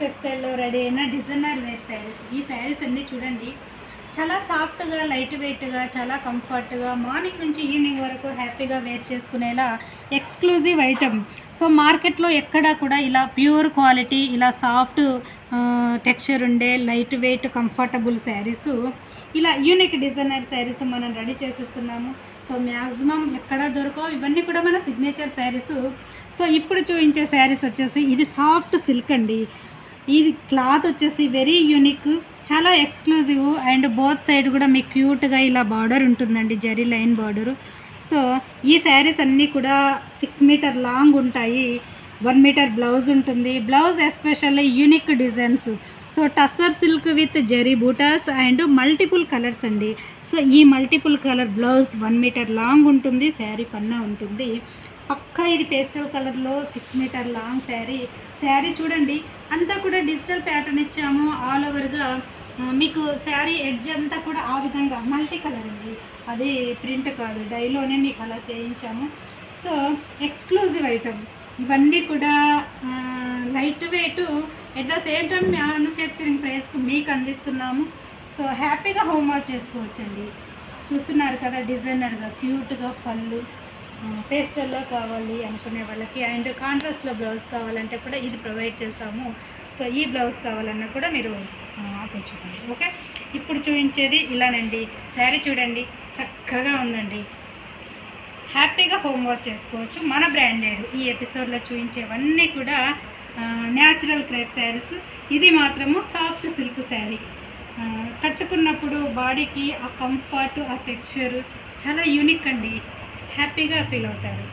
టెక్స్టైల్లో ready అయిన designer wear saris. ఈ శారీస్ అన్నీ చూడండి, చాలా సాఫ్ట్గా, లైట్ వెయిట్గా, చాలా కంఫర్ట్గా, మార్నింగ్ నుంచి ఈవినింగ్ వరకు హ్యాపీగా వేర్ చేసుకునేలా ఎక్స్క్లూజివ్ ఐటమ్. సో మార్కెట్లో ఎక్కడా కూడా ఇలా ప్యూర్ క్వాలిటీ, ఇలా సాఫ్ట్ టెక్స్చర్ ఉండే లైట్ వెయిట్ కంఫర్టబుల్ శారీస్, ఇలా యూనిక్ డిజైనర్ శారీస్ మనం రెడీ చేసిస్తున్నాము. సో మ్యాక్సిమం ఎక్కడా దొరకవు, ఇవన్నీ కూడా మన సిగ్నేచర్ శారీస్. సో ఇప్పుడు చూపించే శారీస్ వచ్చేసి ఇది సాఫ్ట్ సిల్క్ అండి. ఇది క్లాత్ వచ్చేసి వెరీ యూనిక్, చాలా ఎక్స్క్లూజివ్ అండ్ బోత్ సైడ్ కూడా మీకు క్యూట్గా ఇలా బార్డర్ ఉంటుందండి, జరీ లైన్ బార్డరు. సో ఈ శారీస్ అన్నీ కూడా 6 మీటర్ లాంగ్ ఉంటాయి, 1 మీటర్ బ్లౌజ్ ఉంటుంది. Blouse especially unique designs. So tussar silk with zari బూటాస్ అండ్ మల్టిపుల్ కలర్స్ అండి. సో ఈ multiple color blouse 1 meter long ఉంటుంది, శారీ పన్నా ఉంటుంది. పక్కా ఇది పేస్టల్ కలర్లో 6 మీటర్ లాంగ్ శారీ. శారీ చూడండి, అంతా కూడా డిజిటల్ ప్యాటర్న్ ఇచ్చాము. ఆల్ ఓవర్గా మీకు శారీ ఎడ్జ్ అంతా కూడా ఆ విధంగా మల్టీ కలర్ అండి, అది ప్రింట్ కాదు, డైలోనే మీకు అలా చేయించాము. సో ఎక్స్క్లూజివ్ ఐటమ్ ఇవన్నీ కూడా light weight, at the same time manufacturing ప్రైస్కి మీకు అందిస్తున్నాము. సో హ్యాపీగా హోమ్ వర్క్ చేసుకోవచ్చండి. చూస్తున్నారు కదా, డిజైనర్గా క్యూట్గా పళ్ళు, పేస్టల్లో కావాలి అనుకునే వాళ్ళకి అండ్ కాంట్రాస్ట్లో బ్లౌజ్ కావాలంటే కూడా ఇది ప్రొవైడ్ చేస్తాము. సో ఈ బ్లౌజ్ కావాలన్నా కూడా మీరు ఆపించుకోండి. ఓకే, ఇప్పుడు చూపించేది ఇలానండి. శారీ చూడండి, చక్కగా ఉందండి, హ్యాపీగా హోంవర్క్ చేసుకోవచ్చు. మన బ్రాండెడ్ ఈ ఎపిసోడ్లో చూపించేవన్నీ కూడా న్యాచురల్ క్రేప్ శారీస్. ఇది మాత్రము సాఫ్ట్ సిల్క్ శారీ. కట్టుకున్నప్పుడు బాడీకి ఆ కంఫర్ట్, ఆ టెక్స్చర్ చాలా యూనిక్ అండి, హ్యాపీగా ఫీల్ అవుతారు.